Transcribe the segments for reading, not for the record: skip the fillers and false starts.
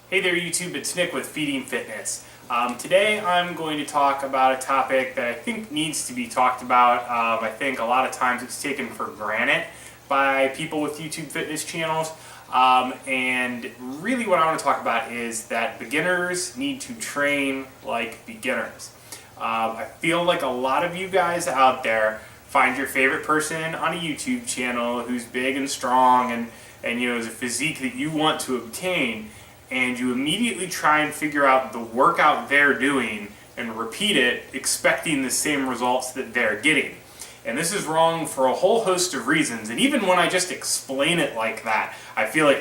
Hey there YouTube, it's Nick with Feeding Fitness. Today I'm going to talk about a topic that I think needs to be talked about. I think a lot of times it's taken for granted by people with YouTube fitness channels. And really what I want to talk about is that beginners need to train like beginners. I feel like a lot of you guys out there find your favorite person on a YouTube channel who's big and strong and has a physique that you want to obtain, and you immediately try and figure out the workout they're doing and repeat it expecting the same results that they're getting. And this is wrong for a whole host of reasons. And even when I just explain it like that, I feel like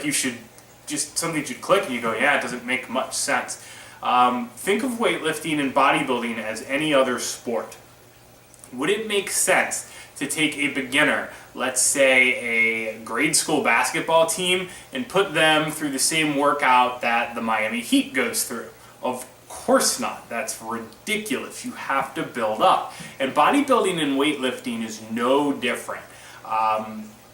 something should click and you go, yeah, it doesn't make much sense. Think of weightlifting and bodybuilding as any other sport. Would it make sense to take a beginner, let's say a grade school basketball team, and put them through the same workout that the Miami Heat goes through? Of course not. That's ridiculous. You have to build up. And bodybuilding and weightlifting is no different.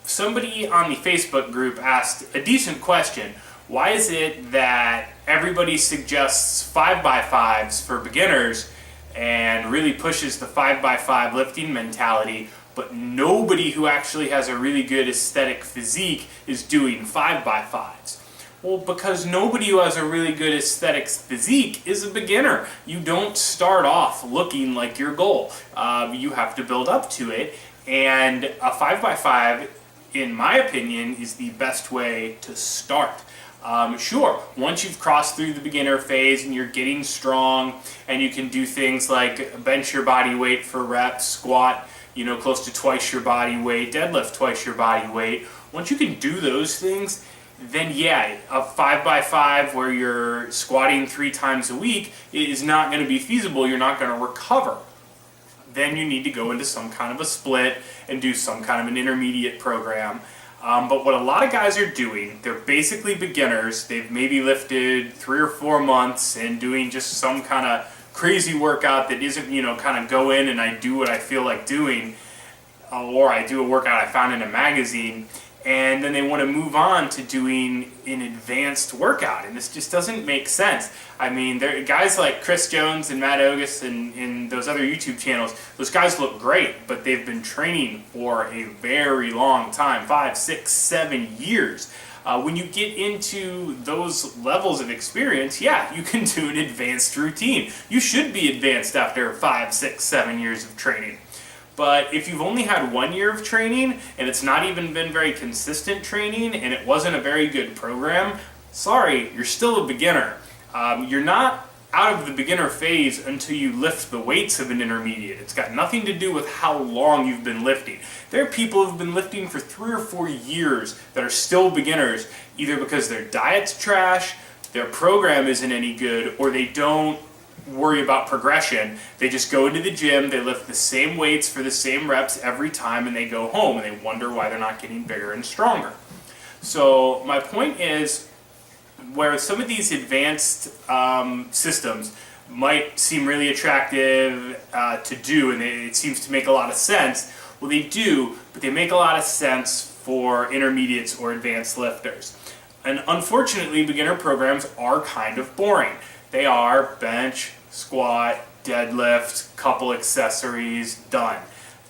Somebody on the Facebook group asked a decent question. Why is it that everybody suggests 5x5s for beginners and really pushes the 5x5 lifting mentality, but nobody who actually has a really good aesthetic physique is doing 5x5s? Well, because nobody who has a really good aesthetic physique is a beginner. You don't start off looking like your goal. You have to build up to it, and a 5x5, in my opinion, is the best way to start. Sure, once you've crossed through the beginner phase and you're getting strong and you can do things like bench your body weight for reps, squat, close to twice your body weight, deadlift twice your body weight. Once you can do those things, then yeah, a 5x5 where you're squatting 3 times a week is not going to be feasible. You're not going to recover. Then you need to go into some kind of a split and do some kind of an intermediate program. But what a lot of guys are doing, they're basically beginners. They've maybe lifted 3 or 4 months and doing just some kind of crazy workout that isn't, kind of go in and I do what I feel like doing, or I do a workout I found in a magazine, and then they want to move on to doing an advanced workout, and this just doesn't make sense. I mean, there guys like Chris Jones and Matt Ogus and those other YouTube channels, those guys look great, but they've been training for a very long time, 5, 6, 7 years. When you get into those levels of experience, yeah, you can do an advanced routine. You should be advanced after 5, 6, 7 years of training. But if you've only had 1 year of training and it's not even been very consistent training and it wasn't a very good program, sorry, you're still a beginner. You're not out of the beginner phase until you lift the weights of an intermediate. It's got nothing to do with how long you've been lifting. There are people who've been lifting for 3 or 4 years that are still beginners, either because their diet's trash, their program isn't any good, or they don't worry about progression. They just go into the gym, they lift the same weights for the same reps every time, and they go home and they wonder why they're not getting bigger and stronger. So my point is, where some of these advanced systems might seem really attractive to do, and it seems to make a lot of sense, well, they do, but they make a lot of sense for intermediates or advanced lifters. And unfortunately, beginner programs are kind of boring. They are bench, squat, deadlift, couple accessories, done.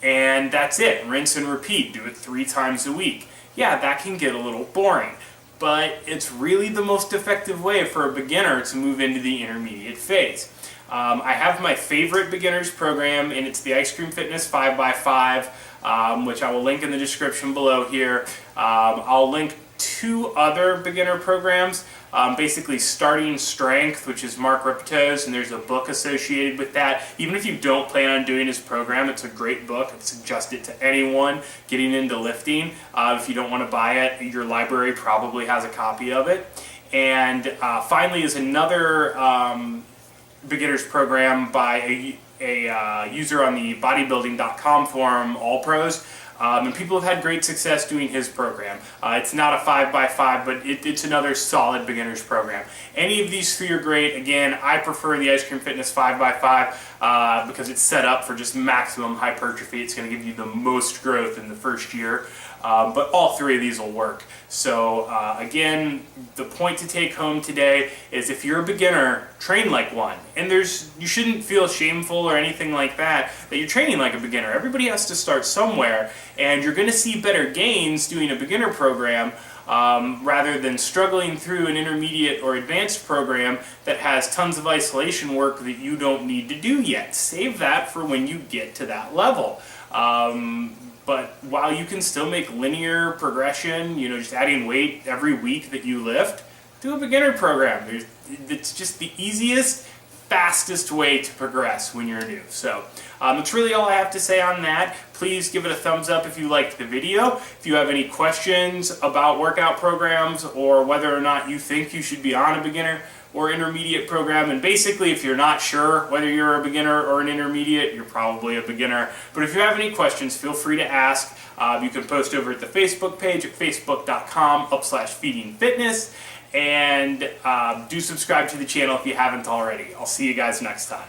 And that's it. Rinse and repeat. Do it 3 times a week. Yeah, that can get a little boring, but it's really the most effective way for a beginner to move into the intermediate phase. I have my favorite beginners program, and it's the Ice Cream Fitness 5x5, which I will link in the description below here. I'll link 2 other beginner programs. Basically Starting Strength, which is Mark Rippetoe's, and there's a book associated with that. Even if you don't plan on doing his program, it's a great book. I'd suggest it to anyone getting into lifting. If you don't want to buy it, your library probably has a copy of it. And finally is another beginner's program by a user on the bodybuilding.com forum, All Pros. And people have had great success doing his program. It's not a 5x5, but it's another solid beginner's program. Any of these 3 are great. Again, I prefer the Ice Cream Fitness 5x5 because it's set up for just maximum hypertrophy. It's going to give you the most growth in the first year. but all three of these will work. So again, the point to take home today is if you're a beginner, train like one. And you shouldn't feel shameful or anything like that you're training like a beginner. Everybody has to start somewhere, and you're going to see better gains doing a beginner program rather than struggling through an intermediate or advanced program that has tons of isolation work that you don't need to do yet. Save that for when you get to that level. But while you can still make linear progression, just adding weight every week that you lift, do a beginner program. It's just the easiest, fastest way to progress when you're new. So that's really all I have to say on that. Please give it a thumbs up if you liked the video. If you have any questions about workout programs or whether or not you think you should be on a beginner or intermediate program, and basically if you're not sure whether you're a beginner or an intermediate, you're probably a beginner. But if you have any questions, feel free to ask. You can post over at the Facebook page at facebook.com/feedingfitness, and do subscribe to the channel if you haven't already. I'll see you guys next time.